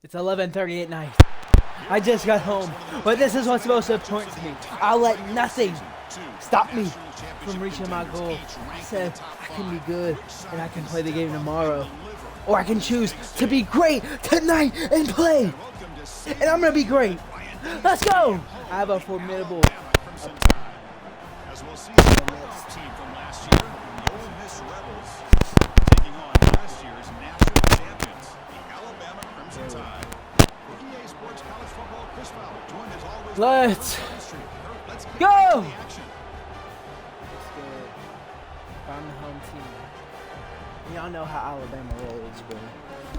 It's 11:30 at night. I just got home, but this is what's most important to me. I'll let nothing stop me from reaching my goal. I said I can be good and I can play the game tomorrow. Or I can choose to be great tonight and play. And I'm going to be great. Let's go. I have a formidable... As we'll see the playoff team from last year, the Ole Miss Rebels, taking on last year's national champions, the Alabama Crimson Tide. For EA Sports College Football, Chris Fowler, joined as always. Let's get go. into the action. Let's go. I'm the home team. Y'all know how Alabama rolls, bro.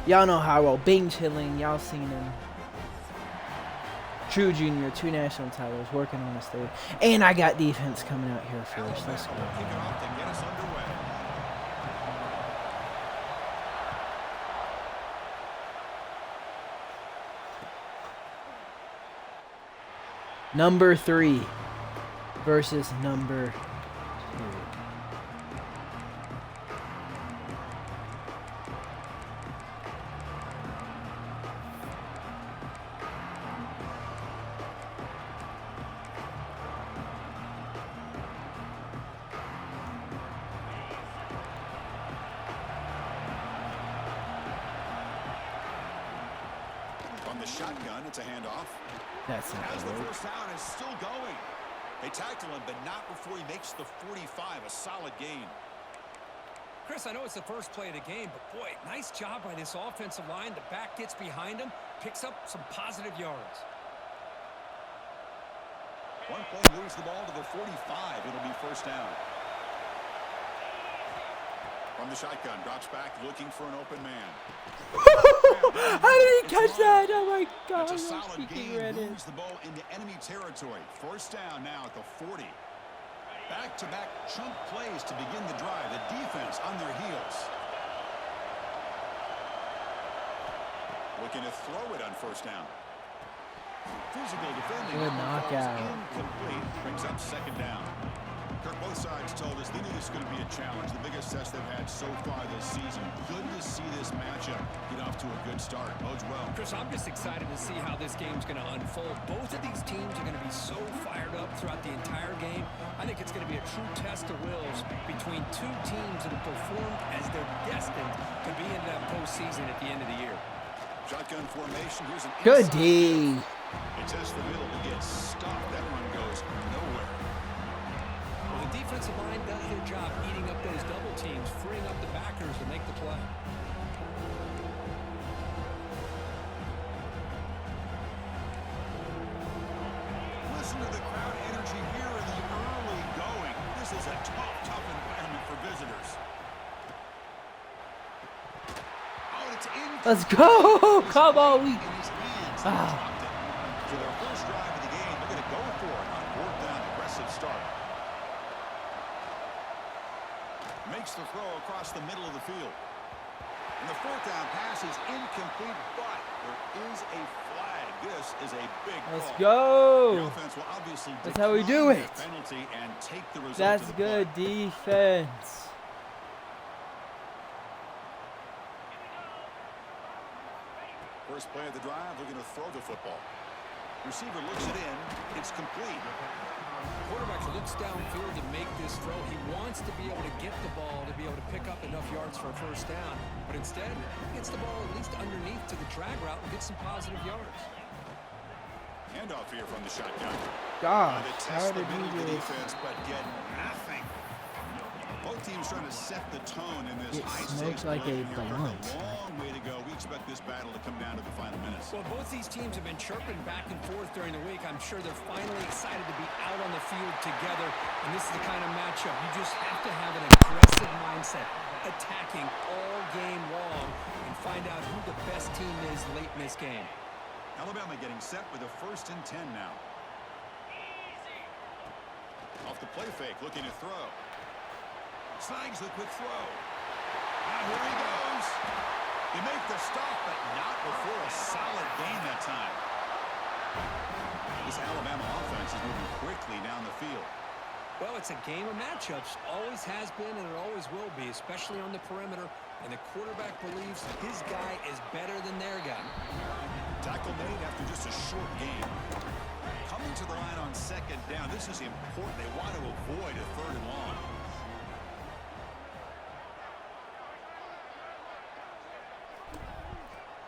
Y'all know how I roll. Bing chilling. Y'all seen him. True Junior, 2 national titles, working on his 3rd. And I got defense coming out here first. Let's go. Kick it off to get us underway. Number 3 versus number 2. From the shotgun, it's a handoff. That's not As the good. first down is still going. They tackle him, but not before he makes the 45. A solid gain. Chris, I know it's the first play of the game, but boy, nice job by this offensive line. The back gets behind him, picks up some positive yards. One play moves the ball to the 45. It'll be first down. From the shotgun, drops back, looking for an open man. How did he catch that? Oh my God. That's a solid He gain. ran in. Moves the ball into enemy territory. First down now at the 40. Back-to-back chunk plays to begin the drive. The defense on their heels. Looking to throw it on first down. Physical defending. Good knockout. Incomplete. Brings up second down. Kirk, both sides told us they knew this was going to be a challenge. The biggest test they've had so far this season. Good to see this matchup get off to a good start. Bodes well. Chris, I'm just excited to see how this game's going to unfold. Both of these teams are going to be so fired up throughout the entire game. I think it's going to be a true test of wills between two teams that have performed as they're destined to be in that postseason at the end of the year. Shotgun formation. Here's an Good inside. D. It says the middle to get stopped. That one goes nowhere. Well, the defensive line does their job eating up those double teams, freeing up the backers to make the play. Listen to the crowd energy here in the early going. This is a tough environment for visitors. Oh, it's in. Let's go. Come on. In his hands. He dropped it. For their first drive of the game, they're going to go for it on fourth down. Aggressive start. Makes the throw across the middle of the field. And the fourth down pass is incomplete, but there is a flag. This is a big Let's call. go. The offense will obviously That's how we do decline it. that penalty and take the result That's of the good play. defense. First play of the drive, they're going to throw the football. Receiver looks it in. It's complete. Quarterback looks downfield to make this throw. He wants to be able to get the ball to be able to pick up enough yards for a first down. But instead, he gets the ball at least underneath to the drag route and gets some positive yards. Handoff here from the shotgun. God, They how test the did middle he of the do this? defense, but get nothing. Both teams trying to set the tone in this It high-stakes smoked like play a here. There's blunt. a long way to go. We expect this battle to come down to the final minutes. Well, both these teams have been chirping back and forth during the week. I'm sure they're finally excited to be out on the field together. And this is the kind of matchup you just have to have an aggressive mindset, attacking all game long, and find out who the best team is late in this game. Alabama getting set with a 1st and 10 now. Off the play fake, looking to throw. Snags the quick throw. Now here he goes. They make the stop, but not before a solid gain that time. This Alabama offense is moving quickly down the field. Well, it's a game of matchups. Always has been, and it always will be, especially on the perimeter. And the quarterback believes his guy is better than their guy. just a short game. Coming to the line on second down, this is important. They want to avoid a third and long.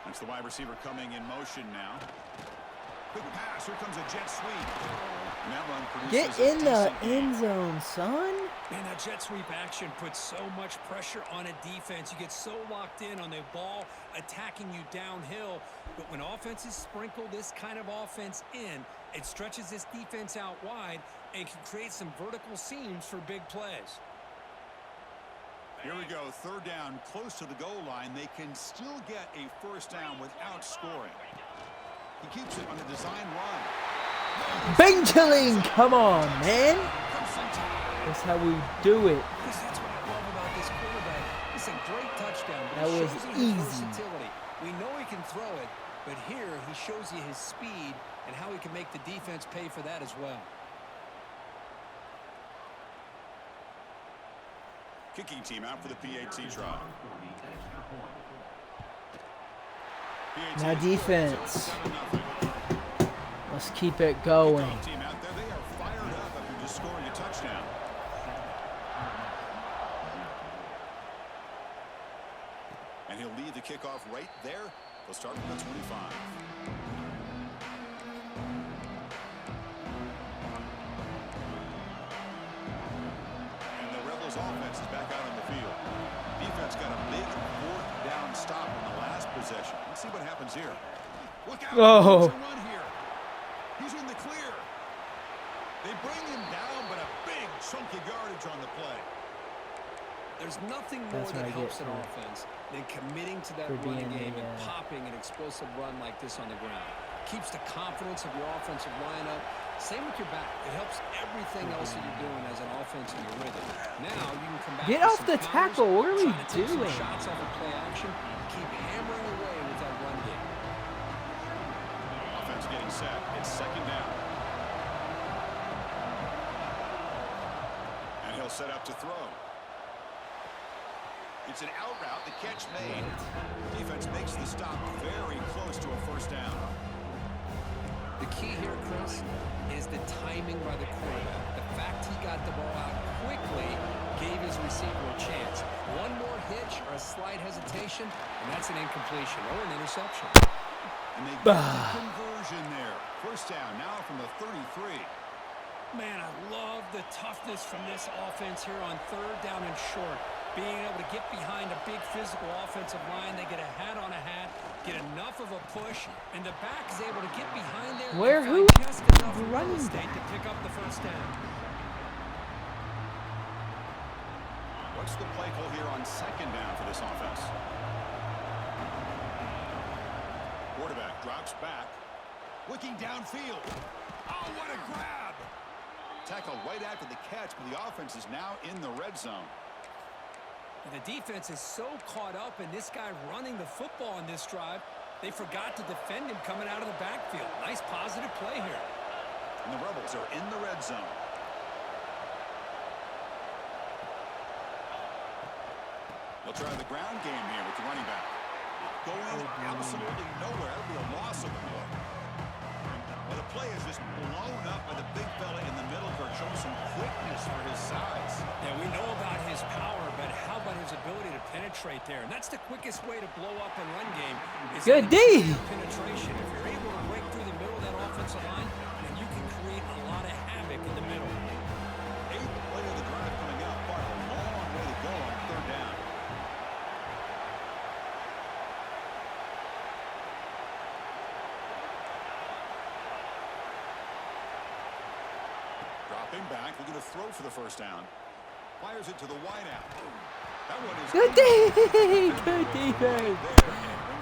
That's the wide receiver coming in motion now. Quick pass. Here comes a jet sweep. And that run produces Get in the decent gain. end zone, son. Man, that jet sweep action puts so much pressure on a defense. You get so locked in on the ball attacking you downhill. But when offenses sprinkle this kind of offense in, it stretches this defense out wide and can create some vertical seams for big plays. Here we go. Third down, close to the goal line. They can still get a first down without scoring. He keeps it on a design run. Bencheling, come on, man. That's how we do it. That's what I love about this quarterback. It's a great touchdown, but That he was shows you his easy. versatility. We know he can throw it, but here he shows you his speed and how he can make the defense pay for that as well. Kicking team out for the PAT try. Now defense. Let's keep it going. Team out there, they are fired up after just scoring a touchdown. And he'll lead the kickoff right there. They'll start from the 25. And the Rebels offense is back out on the field. Defense got a big fourth down stop in the last possession. Let's see what happens here. Look out. Oh. There's a run here. He's in the clear. They bring him down, but a big chunk of yardage on the play. There's nothing more That's what that I helps get an for- offense than committing to that for running being game and a, popping an explosive run like this on the ground. Keeps the confidence of your offensive lineup. Same with your back. It helps everything else that you're doing as an offense in your rhythm. Now you can come back Get with off some the counters, tackle. What are we try to take some doing? shots off of play action. Keep hammering away with that run game. Offense getting set. It's second down. And he'll set up to throw. It's an out route. The catch made. Defense makes the stop very close to a first down. The key here, Chris, is the timing by the quarterback. The fact he got the ball out quickly gave his receiver a chance. One more hitch or a slight hesitation, and that's an incompletion or an interception. And they get the conversion there. First down now from the 33. Man, I love the toughness from this offense here on third down and short. Being able to get behind a big physical offensive line. They get a hat on a hat, get enough of a push, and the back is able to get behind there. Where? and Who? find just enough real Running estate to pick up the first down. What's the play call here on second down for this offense? Quarterback drops back. Looking downfield. Oh, what a grab. Tackle right after the catch, but the offense is now in the red zone. The defense is so caught up in this guy running the football on this drive, they forgot to defend him coming out of the backfield. Nice positive play here. And the Rebels are in the red zone. They'll try the ground game here with the running back. Going absolutely nowhere. It'll be a loss of play. Well, the play is just blown up by the big fella in the middle for showing some quickness for his size. Yeah, we know about his power, but how about his ability to penetrate there? And that's the quickest way to blow up a run game. Is Good D. penetration. If you're able to break through the middle of that offensive line, then you can create a lot of havoc in the middle. Eighth play of the drive coming up. Quite a long way to go on third down. Dropping back, looking to throw for the first down. Fires it to the wideout. That one is Good D. Good defense.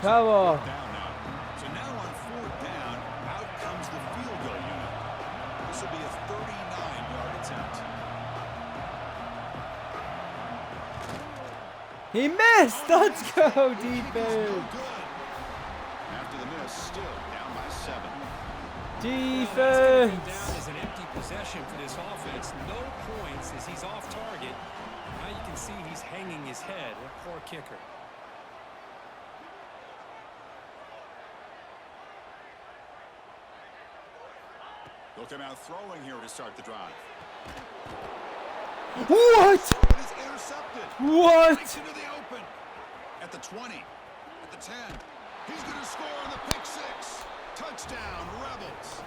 Come on. down now. So now on fourth down, out comes the field goal unit. This will be a 39-yard attempt. He missed. Let's go, No defense. good. After the miss, still down by 7. Defense. Down is an empty possession for this offense. No points as he's off target. Now you can see he's hanging his head. A poor kicker. They'll come out throwing here to start the drive. What? It is intercepted. What? Breaks into the open. At the 20. At the 10. He's going to score on the pick six. Touchdown, Rebels.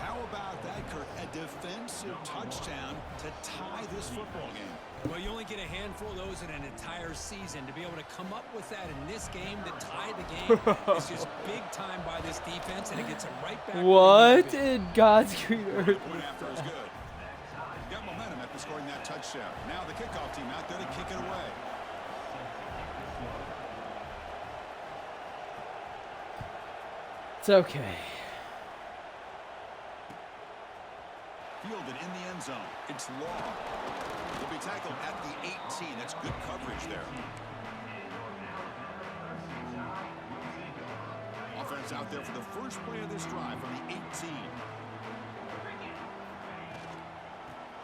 How about that, Kirk? A defensive touchdown to tie this football game. Well, you only get a handful of those in an entire season. To be able to come up with that in this game to tie the game is just big time by this defense, and it gets them right back. What in God's green earth? Point after is good. Got momentum after scoring that touchdown. Now the kickoff team out there to kick it away. It's okay. Fielded in the end zone. It's Law. He'll be tackled at the 18. That's good coverage there. Offense out there for the first play of this drive from the 18.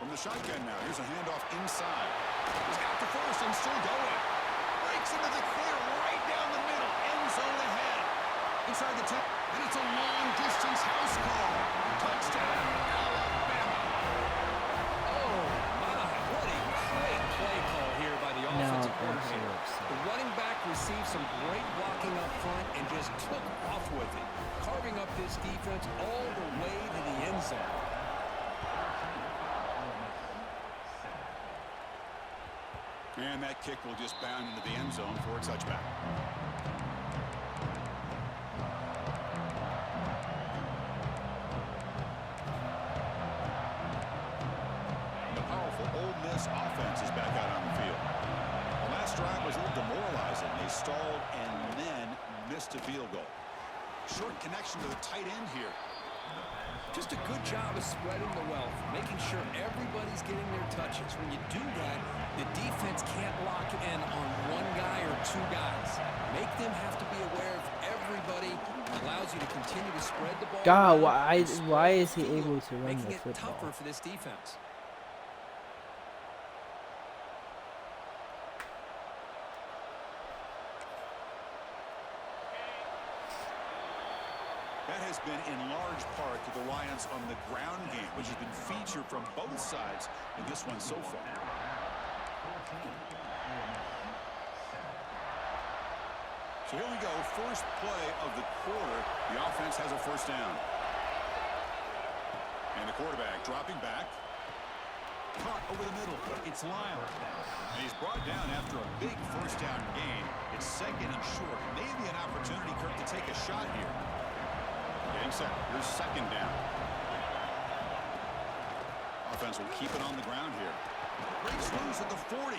From the shotgun now. Here's a handoff inside. He's got the first and still going. Breaks into the clear right down the middle. End zone ahead. Inside the 10. And it's a long distance house call. Touchdown, Alabama. Oh, my. What a great play call here by the offensive coordinator. The running back received some great blocking up front and just took off with it, carving up this defense all the way to the end zone. And that kick will just bound into the end zone for a touchback. The powerful Ole Miss offense is back out on the field. The last drive was a little demoralizing. They stalled and then missed a field goal. Short connection to the tight end here. Just a good job of spreading the wealth, making sure everybody's getting their touches. When you do that, the defense can't lock in on one guy or two guys. Make them have to be aware of everybody. Allows you to continue to spread the ball. God, why is he able to run making the it football? tougher for this defense. That has been in large part to the reliance on the ground game, which has been featured from both sides in this one so far. So here we go, first play of the quarter. The offense has a first down. And the quarterback dropping back. Caught over the middle. It's Lyle. And he's brought down after a big first down gain. It's second and short. Maybe an opportunity, Kirk, to take a shot here. Getting set. Here's second down. Offense will keep it on the ground here. Breaks loose at the 40.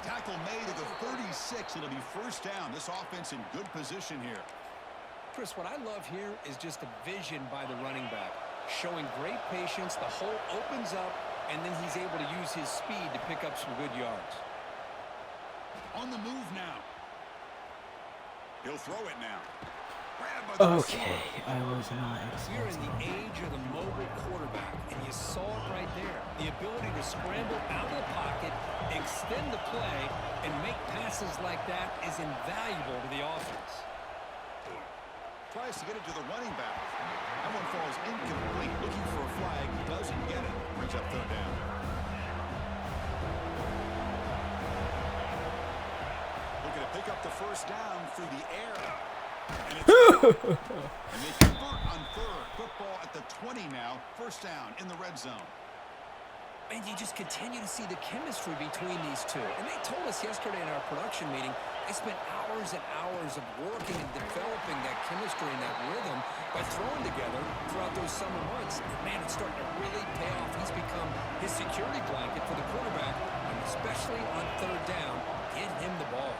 Tackle made at the 36. It'll be first down. This offense in good position here. Chris, what I love here is just the vision by the running back. Showing great patience. The hole opens up, and then he's able to use his speed to pick up some good yards. On the move now. He'll throw it now. Okay, I was not We're in expecting the age of the mobile quarterback, and you saw it right there. The ability to scramble out of the pocket, extend the play, and make passes like that is invaluable to the offense. Tries to get it to the running back. That one falls incomplete. Looking for a flag. Doesn't get it. Brings up third down. Looking to pick up the first down through the air. And they convert on third. Football at the 20 now. First down in the red zone. And you just continue to see the chemistry between these two. And they told us yesterday in our production meeting, they spent hours and hours of working and developing that chemistry and that rhythm by throwing together throughout those summer months. Man, it's starting to really pay off. He's become his security blanket for the quarterback, and especially on third down, get him the ball.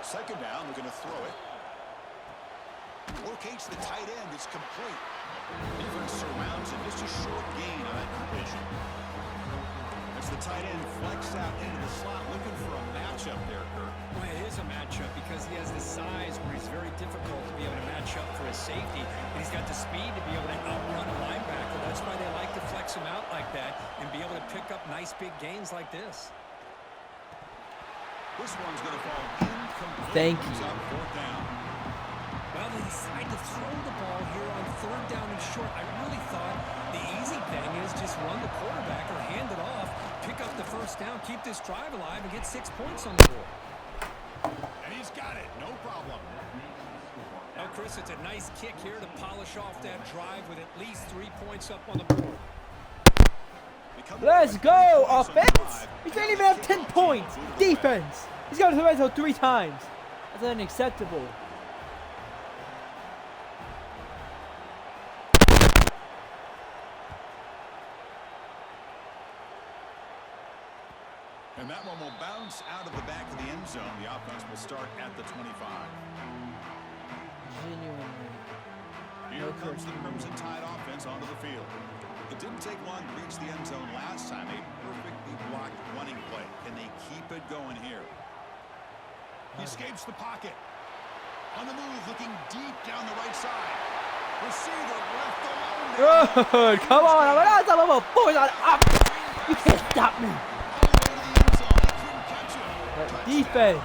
Second down, they're going to throw it. Locates the tight end. It's complete. Defense surrounds him. Just a short gain on that completion. As the tight end flex out into the slot, looking for a matchup there, Kirk. Well, it is a matchup because he has the size where he's very difficult to be able to match up for his safety. And he's got the speed to be able to outrun a linebacker. That's why they like to flex him out like that and be able to pick up nice big gains like this. This one's going to fall incomplete. Thank you. Fourth down. Well, they decide to throw the ball here on 3rd down and short. I really thought the easy thing is just run the quarterback or hand it off, pick up the 1st down, keep this drive alive, and get 6 points on the board. And he's got it, no problem. Now, Chris, it's a nice kick here to polish off that drive with at least 3 points up on the board. Let's go, offense! He didn't even have 10 points. Defense! He's got to the red zone 3 times. That's unacceptable. And that one will bounce out of the back of the end zone. The offense will start at the 25. Genuinely. Here comes the Crimson Tide offense onto the field. It didn't take long to reach the end zone last time. A perfectly blocked running play. Can they keep it going here? He escapes the pocket. On the move, looking deep down the right side. Receiver left alone. Good. Come on. I'm on top of a force on up. You can't stop me. Defense.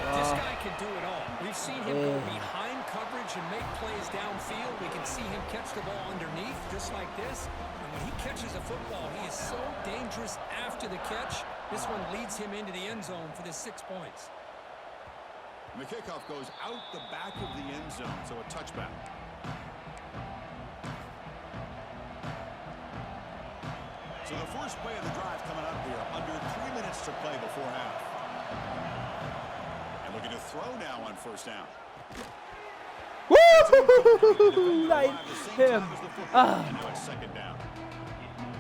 This guy can do it all. We've seen him go behind coverage and make plays downfield. We can see him catch the ball underneath just like this. And when he catches a football, he is so dangerous after the catch. This one leads him into the end zone for the 6 points. And the kickoff goes out the back of the end zone, so a touchback. So the first play of the drive coming up here. Under 3 minutes to play before half. And looking to throw now on 1st down. Woo! Like him. And now it's 2nd down.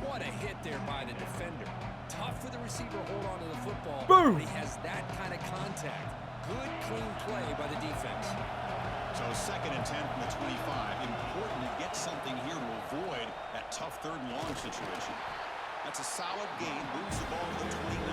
What a hit there by the defender. Tough for the receiver to hold on to the football. Boom. But he has that kind of contact. Good, clean play by the defense. So 2nd and 10 from the 25. Important to get something here to avoid that tough 3rd and long situation. That's a solid gain. Moves the ball to the 29.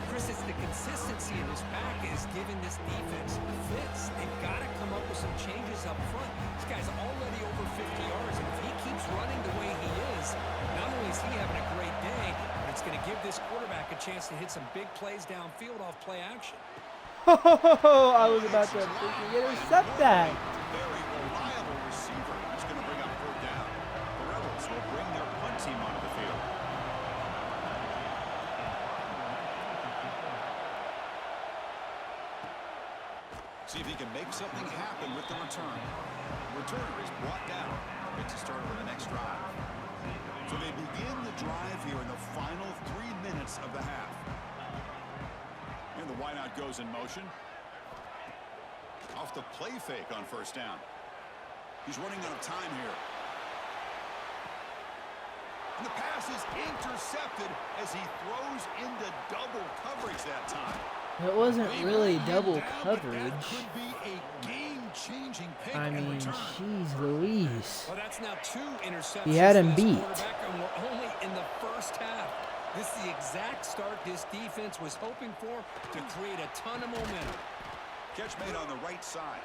Chris, it's the consistency in his back is giving this defense fits. They've got to come up with some changes up front. This guy's already over 50 yards, and if he keeps running the way he is, not only is he having a great day, but it's going to give this quarterback a chance to hit some big plays downfield off play action. I was about to freaking intercept that. Very reliable receiver. He's going to bring up 4th down. The Rebels will bring their punt team onto the field. See if he can make something happen with the return. The returner is brought down. Gets a start on the next drive. So they begin the drive here in the final 3 minutes of the half. And the wideout goes in motion. Off the play fake on 1st down. He's running out of time here. And the pass is intercepted as he throws into double coverage that time. It wasn't really double coverage. Could be a game-changing pick I and mean, return. jeez Louise. Well, that's now 2 interceptions. He had him for this beat. quarterback, and we're only in the 1st half. This is the exact start this defense was hoping for to create a ton of momentum. Catch made on the right side.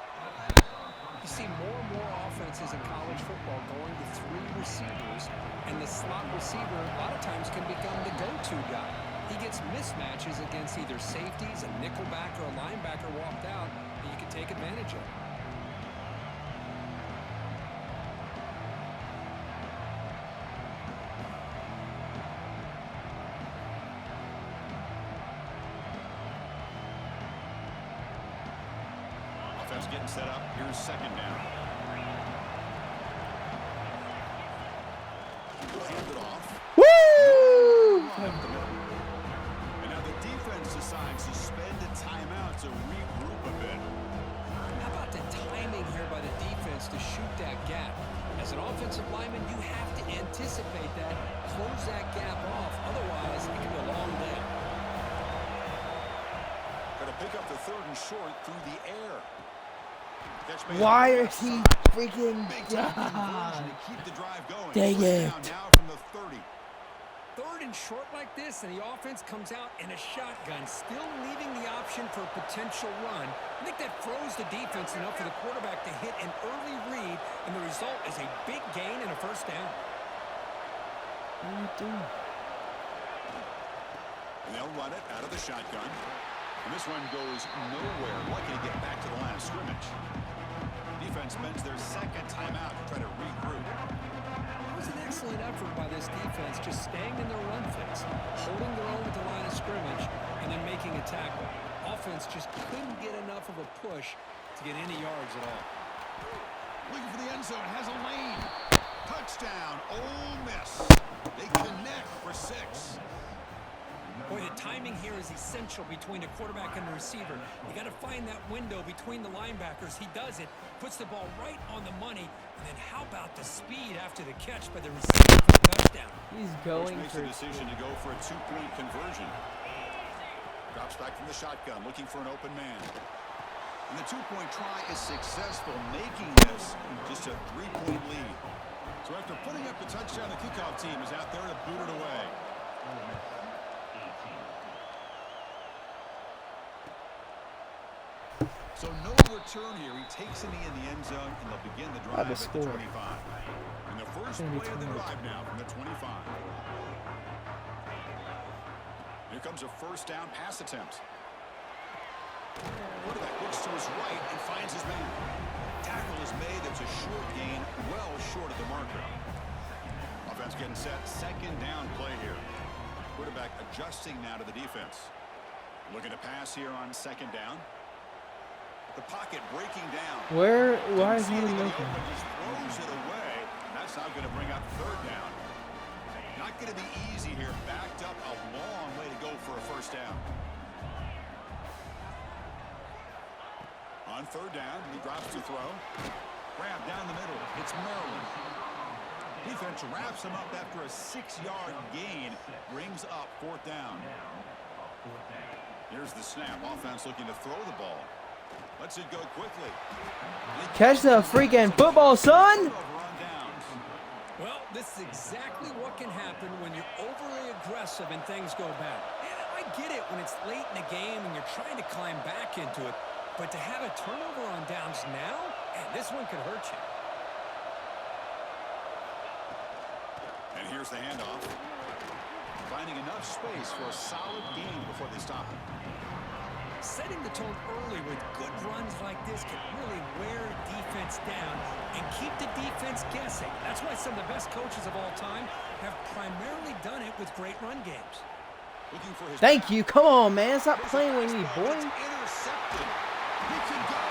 You see more and more offenses in college football going to 3 receivers, and the slot receiver a lot of times can become the go-to guy. He gets mismatches against either safeties, a nickelback, or a linebacker walked out that you can take advantage of. Offense getting set up. Here's 2nd down. Hand it off. Woo! And now the defense decides to spend a timeout to regroup a bit. How about the timing here by the defense to shoot that gap? As an offensive lineman, you have to anticipate that, close that gap off. Otherwise, it can be a long day. Got to pick up the 3rd and short through the air. Catch made Why on the is he right side. freaking Big time conversion to keep the drive going. Dang 1st it. down now from the 30. 3rd and short like this, and the offense comes out in a shotgun, still leaving the option for a potential run. I think that froze the defense enough for the quarterback to hit an early read, and the result is a big gain and a 1st down. What are you doing? And they'll run it out of the shotgun. And this one goes nowhere. Lucky to get back to the line of scrimmage. Defense spends their second timeout to try to regroup. It was an excellent effort by this defense, just staying in their run fix, holding their own at the line of scrimmage, and then making a tackle. Offense just couldn't get enough of a push to get any yards at all. Looking for the end zone, has a lane. Touchdown, Ole Miss. They connect for 6. Boy, the timing here is essential between the quarterback and the receiver. You got to find that window between the linebackers. He does it, puts the ball right on the money, and then how about the speed after the catch by the receiver for the touchdown? He's Coach going makes for the decision to go for a 2-point conversion. Drops back from the shotgun, looking for an open man. And the 2-point try is successful, making this just a 3-point lead. So after putting up the touchdown, the kickoff team is out there to boot it away. So no return here. He takes a knee in the end zone, and they'll begin the drive at the 25. And the first play of the drive now from the 25. Here comes a first down pass attempt. Quarterback looks to his right and finds his man. Tackle is made. It's a short gain, well short of the marker. Offense getting set. Second down play here. Quarterback adjusting now to the defense. Looking to pass here on second down. The pocket breaking down. Why is he looking? Just throws it away. That's not going to bring up third down. Not going to be easy here. Backed up a long way to go for a first down. On third down, he drops to throw. Grab down the middle. It's Maryland. Defense wraps him up after a 6-yard gain. Brings up fourth down. Here's the snap. Offense looking to throw the ball. Lets it go quickly. Catch the freaking football, son! Well, this is exactly what can happen when you're overly aggressive and things go bad. And I get it when it's late in the game and you're trying to climb back into it. But to have a turnover on downs now, and this one could hurt you. And here's the handoff. Finding enough space for a solid gain before they stop him. Setting the tone early with good runs like this can really wear defense down and keep the defense guessing. That's why some of the best coaches of all time have primarily done it with great run games. Looking for his Thank you. Come on, man. Stop playing with me, boy. Intercepted. He can go.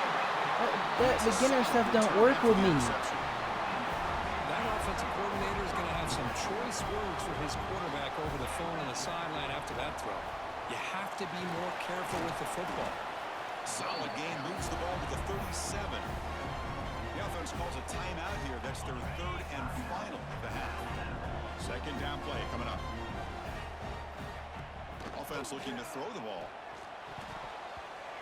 That beginner stuff don't work with me. That offensive coordinator is going to have some choice words for his quarterback over the phone on the sideline after that throw. You have to be more careful with the football. Solid gain, moves the ball to the 37. The offense calls a timeout here. That's their third and final of the half. Second down play coming up. Offense looking to throw the ball.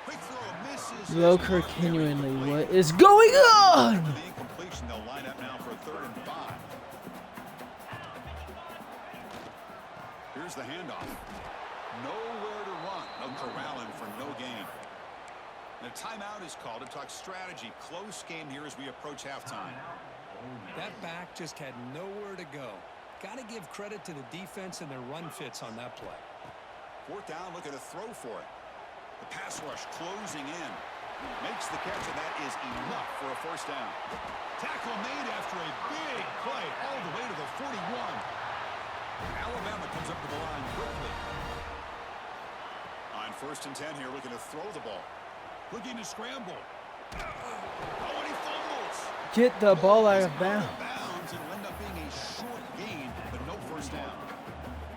Quick throw misses. Low continually, what is going on? The incompletion, they'll line up now for a 3rd and 5. Here's the handoff. Nowhere to run. They'll corral him for no gain. And a timeout is called to talk strategy. Close game here as we approach halftime. That back just had nowhere to go. Got to give credit to the defense and their run fits on that play. Fourth down, looking to throw for it. The pass rush closing in. Makes the catch, and that is enough for a first down. Tackle made after a big play all the way to the 41. Alabama comes up to the line quickly. On 1st and 10 here, looking to throw the ball. Looking to scramble. Oh, and he fumbles. Get the ball out of bounds. And will end up being a short gain, but no first down.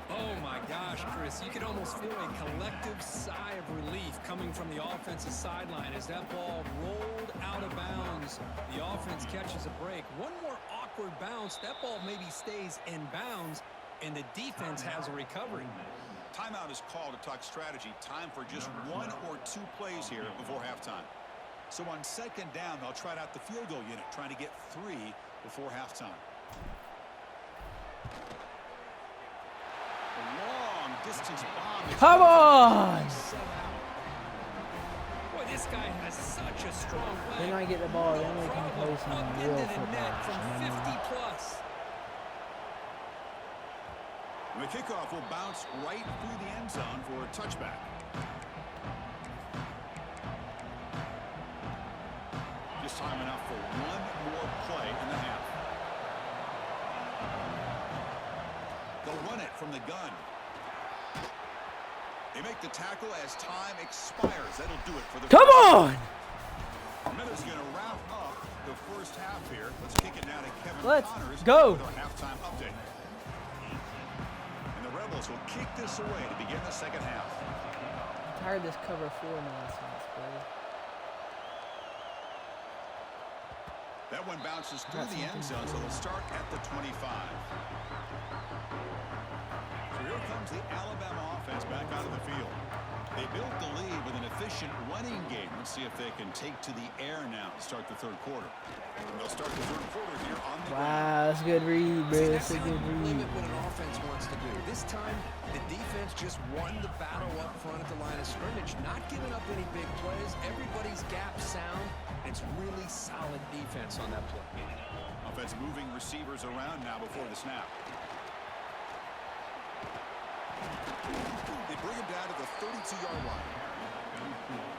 Oh my gosh, Chris, you could almost feel a collective sigh of relief coming from the offensive sideline as that ball rolled out of bounds. The offense catches a break. One more awkward bounce, that ball maybe stays in bounds, and the defense has a recovery. Timeout is called to talk strategy. Time for just 1 or 2 plays here before halftime. So on second down, they'll try out the field goal unit, trying to get 3 before halftime. A long distance bomb. Come on! Boy, this guy has such a strong leg. Then I get the ball, then we can play Up some into real the football. net from 50 plus. The kickoff will bounce right through the end zone for a touchback. almost time enough for one more play in the half. They'll run it from the gun. They make the tackle as time expires. That'll do it for the Come on! Miller's going to wrap up the first half here. Let's kick it now to Kevin Let's Connors go. with our halftime update. And the Rebels will kick this away to begin the second half. I'm tired of this cover 4 nonsense, bro. That one bounces through the end zone, so they'll start at the 25. So here comes the Alabama offense back out of the field. They built the lead with an efficient running game. Let's see if they can take to the air now to start the third quarter. And they'll start the third quarter here on the ground. Wow, that's a good read, bro. That's a good read. Limit what an offense wants to do. This time, the defense just won the battle up front at the line of scrimmage, not giving up any big plays. Everybody's gap sound. It's really solid defense on that play. Offense moving receivers around now before the snap. They bring him down to the 32-yard line.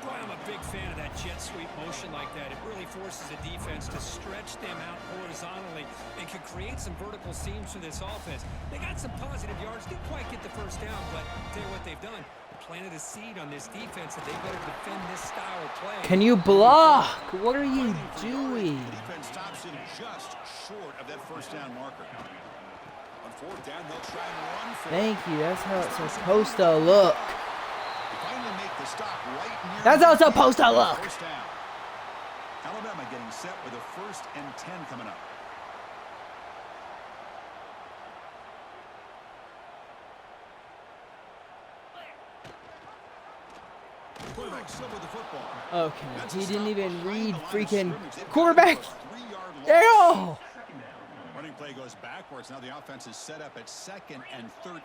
Boy, I'm a big fan of that jet sweep motion like that. It really forces the defense to stretch them out horizontally and can create some vertical seams for this offense. They got some positive yards. Didn't quite get the first down, but tell you what they've done. Planted a seed on this defense that they better defend this style of play. Can you block? What are you doing? The defense stops him just short of that first down marker. On fourth down, they'll try and run for it. Thank you. That's how it's supposed to look. They finally make the stop right near That's how it's supposed to look. first down. Alabama getting set with a 1st and 10 coming up. Quarterback still with the football. Okay, That's he a didn't stop even behind read the line of freaking scrimmage. They've got quarterback. a 3-yard loss. Damn! Running play goes backwards. Now the offense is set up at 2nd and 13.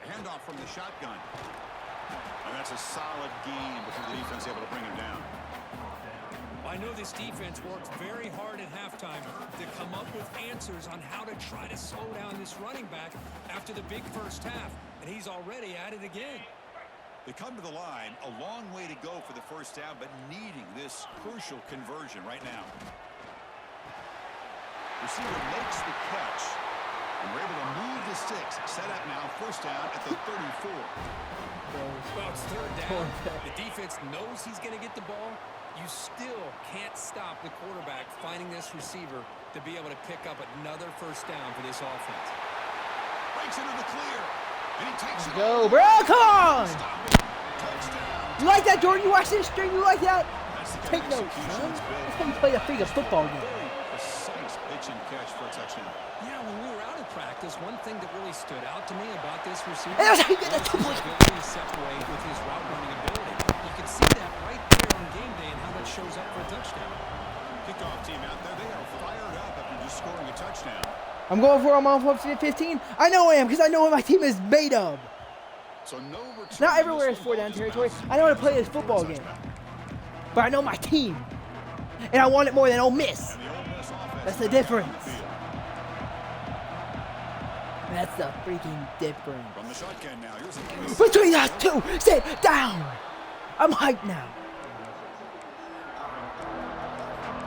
Handoff from the shotgun. And that's a solid gain before the defense able to bring him down. I know this defense worked very hard at halftime to come up with answers on how to try to slow down this running back after the big first half, and he's already at it again. They come to the line, a long way to go for the first down, but needing this crucial conversion right now. Receiver makes the catch, and we're able to move the sticks. Set up now, first down at the 34. Well, it's third down. The defense knows he's going to get the ball. You still can't stop the quarterback finding this receiver to be able to pick up another first down for this offense. Breaks into the clear, and he takes it. Go, bro! Come on! Stop it. Touchdown. You like that, Jordan? You watch this stream? You like that? That's the Take kind of notes, execution son. that's built. That's how you play a freaking football game. Very precise pitch and catch for a touchdown. Yeah, when we were out of practice, one thing that really stood out to me about this receiver Hey, that's how you get that was his ability to separate with his route running ability. You can see that right there on game day and how that shows up for a touchdown. Kickoff team out there, they are fired up after just scoring a touchdown. I'm going for him on 15. I know I am, because I know what my team is made of. So no return. Not everywhere is 4-down territory. I know how to play this football game. But I know my team. And I want it more than Ole Miss. And the Ole Miss offense That's the back on difference. field. That's the freaking difference. From the shotgun now, here's the Between us two, sit down. I'm hyped now.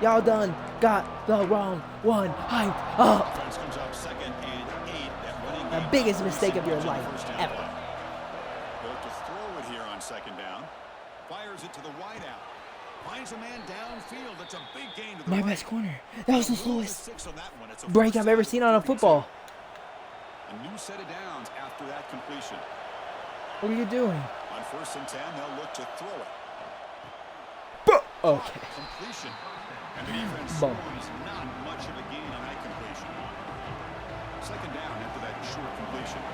Y'all done got the wrong one hyped up. offense comes up 2nd and 8. That running The game biggest got mistake of your receivers on life first down ever. play. Built to throw it here on 2nd down. Fires it to the wideout. Finds a man downfield. It's a big gain to the My right. best corner. That was the Move to slowest 6 on that one. It's a break first I've ever down seen on a 37. football. A new set of downs after that completion. What are you doing? On 1st and 10, they'll look to throw it. Okay. Completion. And the defense Bum. scores not much of a gain on that completion. 2nd down after that short completion.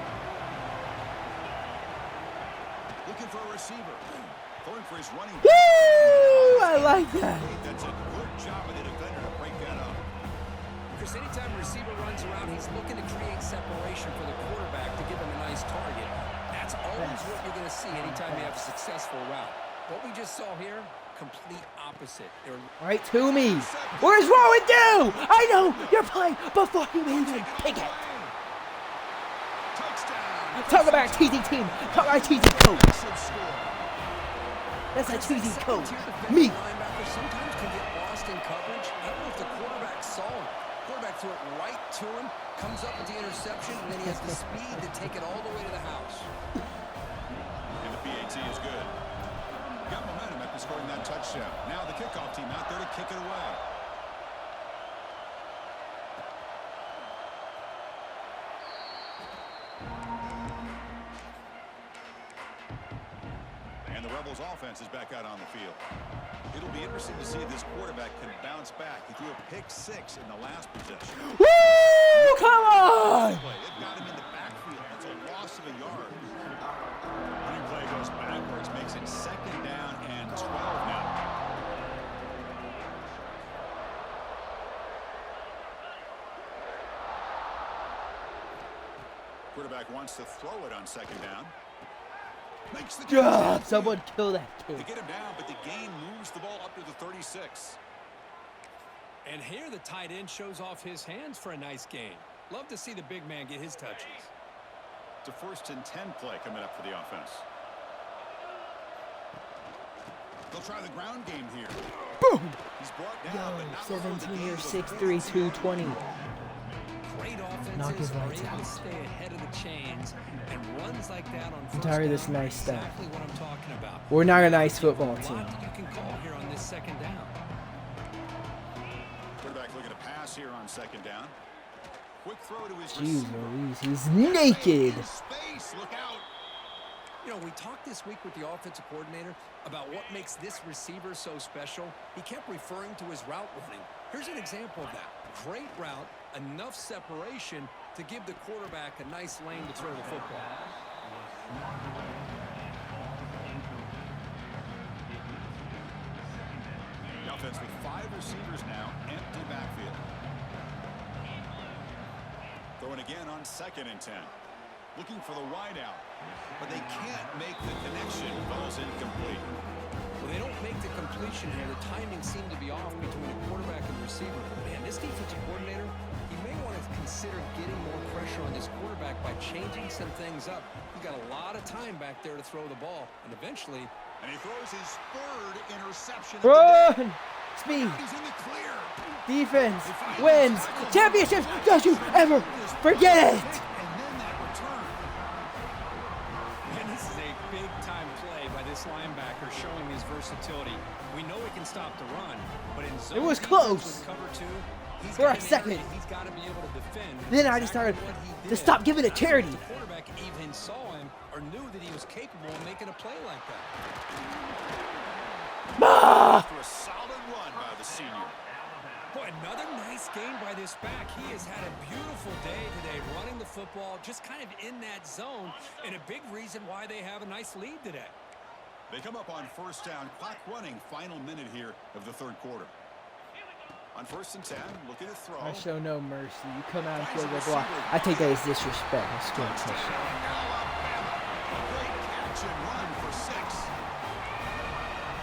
Looking for a receiver. Going for his running back. Woo! I like that. That's a good job of the defender to break that up. Because anytime a receiver runs around, he's looking to create separation for the quarterback to give him a nice target. That's always what you're going to see anytime you have a successful route. What we just saw here, complete opposite. Right to me. What is wrong with you? I know you're playing before you even pick it. Touchdown. Talk about cheesy team. Talk about cheesy coach. Massive score. That's a cheesy coach. Me. linebackers sometimes can get lost in coverage. I don't know if the quarterback saw him. Quarterback threw it right to him, comes up with the interception, and then he has the speed to take it all the way to the house. And the PAT is good. Got momentum after scoring that touchdown. Now the kickoff team out there to kick it away. And the Rebels offense is back out on the field. It'll be interesting to see if this quarterback can bounce back. He threw a pick-6 in the last possession. Woo! Come on! It got him in the backfield. That's a loss of a yard. Replay goes backwards, makes it 2nd down and 12 now. Quarterback wants to throw it on 2nd down. Makes the God, someone kill that They kid. get him down, but the gain moves the ball up to the 36. And here the tight end shows off his hands for a nice gain. Love to see the big man get his touches. It's a 1st and 10 play coming up for the offense. They'll try the ground game here. Boom! He's brought down, but Yo, not before the 17 gain year of 6'3", 220. Great Knock his offenses are lights able to out. stay ahead of the chains, and runs like that on first tired of down this nice are stuff. exactly what I'm talking about. We're not a nice football A lot team. that you can call here on this 2nd down. quarterback looking to pass here on 2nd down. Quick throw to his Jeez receiver. Louise, he's naked. In space, look out. You know, we talked this week with the offensive coordinator about what makes this receiver so special. He kept referring to his route running. Here's an example of that. Great route, enough separation to give the quarterback a nice lane to throw the football. The offense with 5 receivers now, empty backfield. Throwing again on 2nd and 10. Looking for the wide out, but they can't make the connection. Ball's incomplete. Well, they don't make the completion here. The timing seemed to be off between the quarterback and the receiver. But man, this defensive coordinator, he may want to consider getting more pressure on this quarterback by changing some things up. He's got a lot of time back there to throw the ball, and eventually, And he throws his 3rd interception of the day. Run! Speed! He's in the clear. Defense wins championships. Don't you ever forget it! And then that return. and this is a big-time play by this linebacker showing his versatility. We know he can stop the run, but in zone It was defense close. with cover 2, he's For got a an second. area he's got to be able to defend. Then I Exactly decided what he to did. stop giving it I don't know if charity. The quarterback even saw him or knew that he was capable of making a play like that. Ah! After a solid run by the senior. Boy, another nice game by this back. He has had a beautiful day today running the football, just kind of in that zone, and a big reason why they have a nice lead today. They come up on 1st down, clock running, final minute here of the 3rd quarter. On 1st and 10, looking to throw. I show no mercy. You come out and field goal block. I take that as disrespect. I score a touchdown. Alabama. A great catch and run for 6.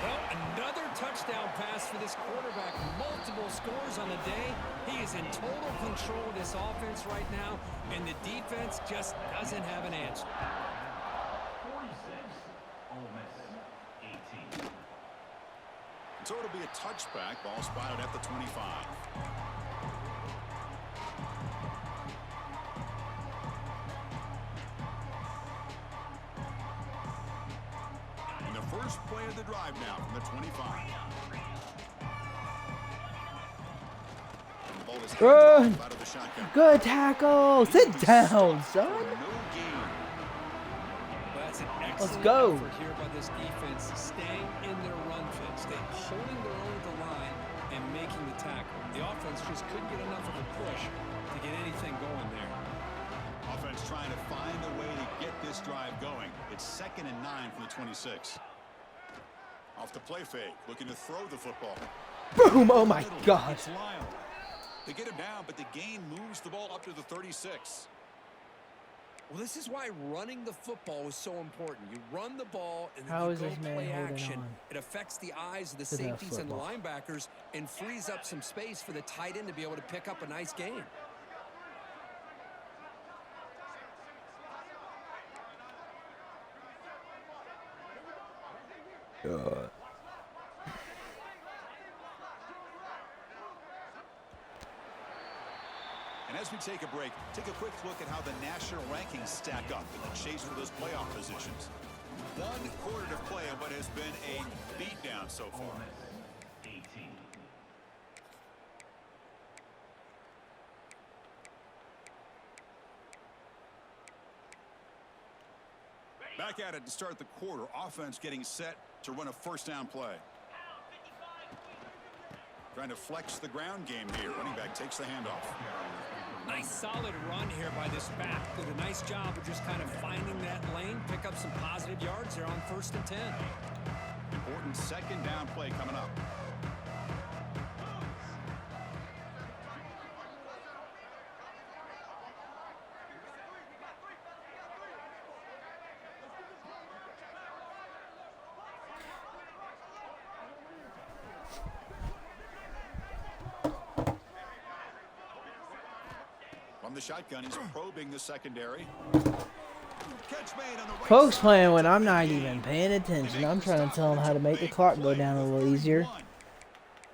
Well, another touchdown pass for this quarterback. Multiple scores on the day. He is in total control of this offense right now, and the defense just doesn't have an answer. So it'll be a touchback. Ball spotted at the 25. And the first play of the drive now from the 25. And the ball is handed Run! off out of the shotgun. Good tackle. Sit down, son. No gain. Well, that's an Let's excellent go. effort here by this defense, staying in their run fit, staying holding their own at the line and making the tackle. The offense just couldn't get enough of a push to get anything going there. Offense trying to find a way to get this drive going. It's 2nd and 9 from the 26. Off the play fake, looking to throw the football. Boom. Oh my Middle, God. it's Lyle. They get him down, but the gain moves the ball up to the 36. Well, this is why running the football is so important. You run the ball and then How you is go this man play holding action. on It affects the eyes of the to that safeties and the football? linebackers and frees up some space for the tight end to be able to pick up a nice gain. And as we take a break, take a quick look at how the national rankings stack up in the chase for those playoff positions. 1 quarter to play on what has been a beatdown so far. Back at it to start the quarter. Offense getting set to run a first down play. Trying to flex the ground game here. Running back takes the handoff. Nice solid run here by this back. Did a nice job of just kind of finding that lane, pick up some positive yards there on 1st and 10. Important second down play coming up. From the shotgun, he's probing the secondary. Catch made on the right Folks side. playing when I'm not even paying attention. I'm trying to tell him how to make the clock go down a little easier.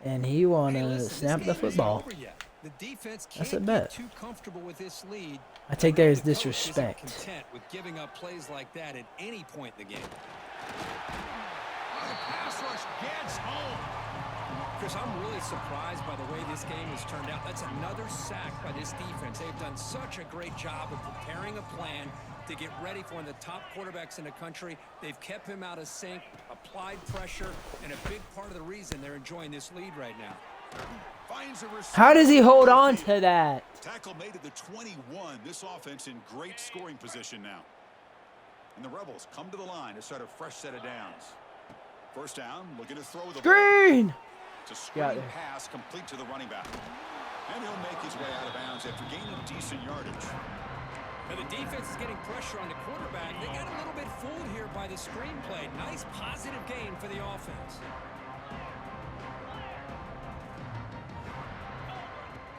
And he want to snap the football. The defense That's can't a get bet. too comfortable with this lead. I take that as The coach isn't disrespect. content with giving up plays like that at any point in the game. The pass rush gets home. Chris, I'm really surprised by the way this game has turned out. That's another sack by this defense. They've done such a great job of preparing a plan to get ready for one of the top quarterbacks in the country. They've kept him out of sync, applied pressure, and a big part of the reason they're enjoying this lead right now. Finds a receiver. How does he hold on to that? Tackle made at the 21. This offense in great scoring position now. And the Rebels come to the line to start a fresh set of downs. First down, looking to throw the ball. Green! It's a Got screen it. pass complete to the running back. And he'll make his way out of bounds after gaining decent yardage. Now the defense is getting pressure on the quarterback. They got a little bit fooled here by the screenplay. Nice positive gain for the offense.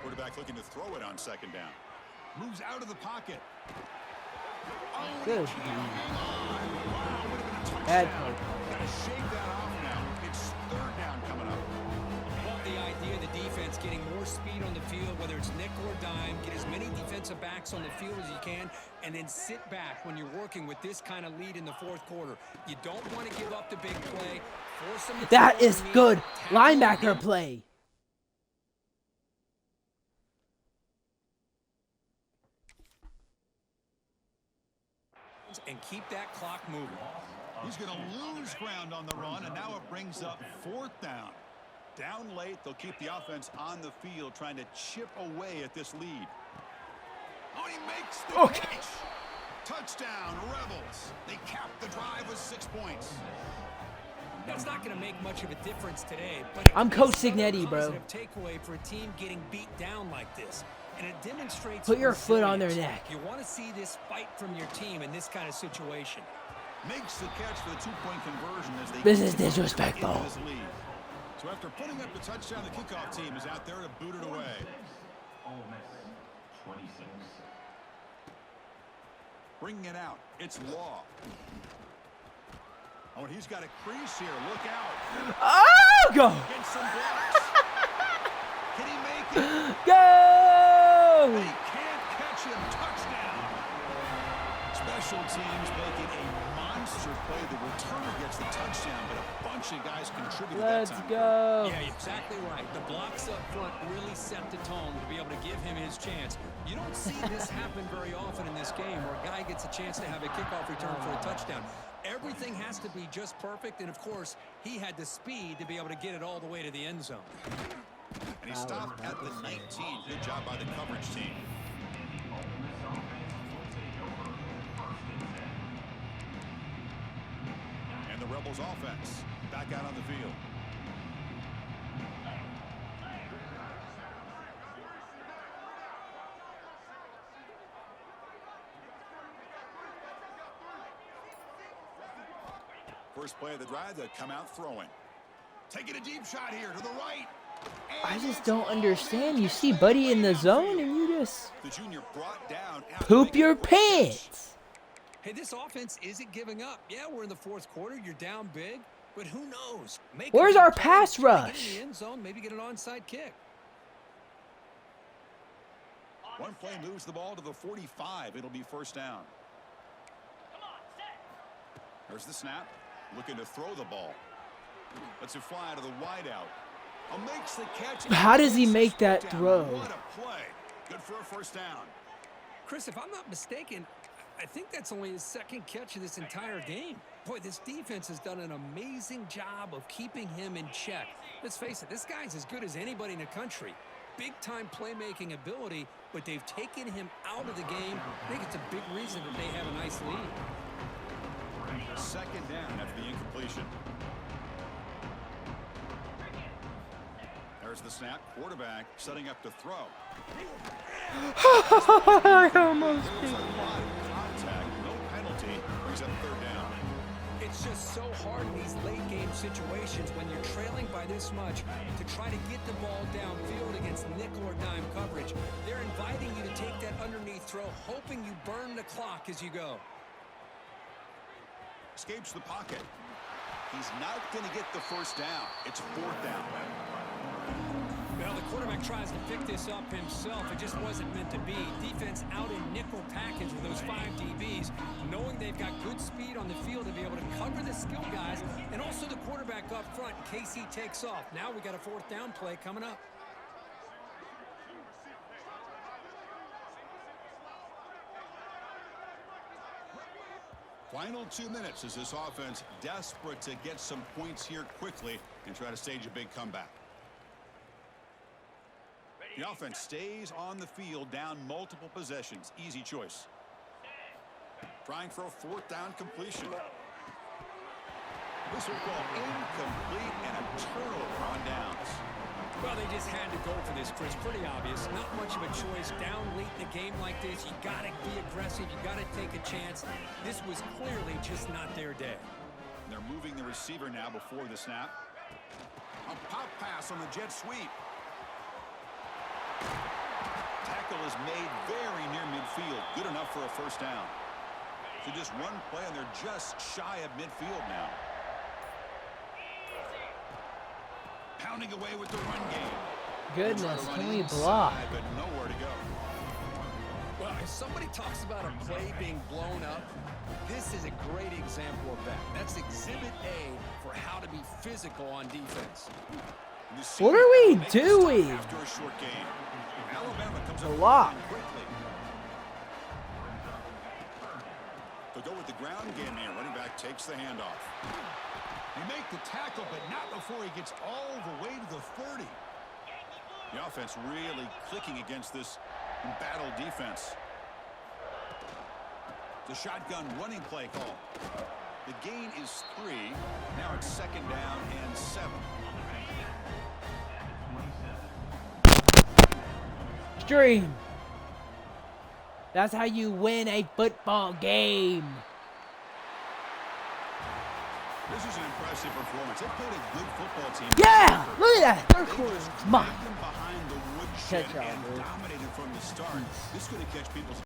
Quarterback looking to throw it on second down. Moves out of the pocket. Good. Wow, would have been a touchdown. Bad play. Gotta shake that off now. It's 3rd down coming up. Well, the idea of the defense getting more speed on the field, whether it's nickel or dime, get as many defensive backs on the field as you can, and then sit back when you're working with this kind of lead in the 4th quarter. You don't want to give up the big play. Force them to That throw is underneath, good tackle linebacker again. play. And keep that clock moving. He's going to lose ground on the run, and now it brings up 4th down. Down late, they'll keep the offense on the field, trying to chip away at this lead. Oh, he makes the catch. Touchdown, Rebels. They cap the drive with 6 points. That's not going to make much of a difference today, but I'm it's Coach another Signetti, bro. positive takeaway for a team getting beat down like this. And it demonstrates Put your foot on their resilience. neck. You want to see this fight from your team in this kind of situation. Makes the catch for the 2-point conversion as they This is continue disrespectful. into this lead. So after putting up the touchdown, the kickoff team is out there to boot it away. Bringing it out, it's Law. Oh, and he's got a crease here. Look out. Oh, go! Against some blocks. Can he make it? Go! He can't catch him. Touchdown. Special teams making a monster play. The returner gets the touchdown, but a bunch of guys contributed Let's that time. go. Yeah, exactly right. The blocks up front really set the tone to be able to give him his chance. You don't see this happen very often in this game where a guy gets a chance to have a kickoff return for a touchdown. Everything has to be just perfect, and of course, he had the speed to be able to get it all the way to the end zone. And he stopped at the 19. Good job by the coverage team. And the Rebels offense back out on the field. First play of the drive, they come out throwing. Taking a deep shot here to the right. I just don't understand. You see Buddy in the zone and you just The junior brought down after poop making your a quick catch. pants. Hey, this offense isn't giving up. Yeah, we're in the 4th quarter. You're down big, but who knows? Make a Where's good our play, pass try to get rush? in the end zone, maybe get an onside kick. One play moves the ball to the 45. It'll be first down. There's the snap. Looking to throw the ball. Lets it fly to the wideout. Makes the catch. How does he make that throw? What a play. Good for a first down. Chris, if I'm not mistaken, I think that's only his second catch of this entire game. Boy, this defense has done an amazing job of keeping him in check. Let's face it, this guy's as good as anybody in the country. Big-time playmaking ability, but they've taken him out of the game. I think it's a big reason that they have a nice lead. Second down after the incompletion. There's the snap. Quarterback setting up to throw. I almost There's a lot of contact. No penalty. Brings up third down. It's just so hard in these late-game situations when you're trailing by this much to try to get the ball downfield against nickel or dime coverage. They're inviting you to take that underneath throw, hoping you burn the clock as you go. Escapes the pocket. He's not going to get the first down. It's fourth down. Well, the quarterback tries to pick this up himself. It just wasn't meant to be. Defense out in nickel package with those 5 DBs, knowing they've got good speed on the field to be able to cover the skill guys, and also the quarterback up front in case he takes off. Now we got a fourth down play coming up. Final 2 minutes as this offense desperate to get some points here quickly and try to stage a big comeback. The offense stays on the field down multiple possessions. Easy choice. Trying for a fourth down completion. This will go incomplete and a turnover on downs. Well, they just had to go for this, Chris. Pretty obvious. Not much of a choice. Down late in the game like this, you got to be aggressive. You got to take a chance. This was clearly just not their day. They're moving the receiver now before the snap. A pop pass on the jet sweep. Tackle is made very near midfield. Good enough for a first down. So just one play, and they're just shy of midfield now. Pounding away with the run game. Goodness, Run can we inside, block? but nowhere to go. Well, if somebody talks about a play being blown up, this is a great example of that. That's exhibit A for how to be physical on defense. What are we doing? After a short game, Alabama comes A up lot. quickly. To go with the ground game here, running back takes the handoff. They make the tackle, but not before he gets all the way to the 30. The offense really clicking against this embattled defense. The shotgun running play call. The gain is 3. Now it's second down and 7. Stream. That's how you win a football game. This is an impressive performance. They played a good football team. Yeah, look at that. Third quarter. Just Come on. dragged them behind the woodshed Catch out, and dude. dominated from the start. This is going to catch people's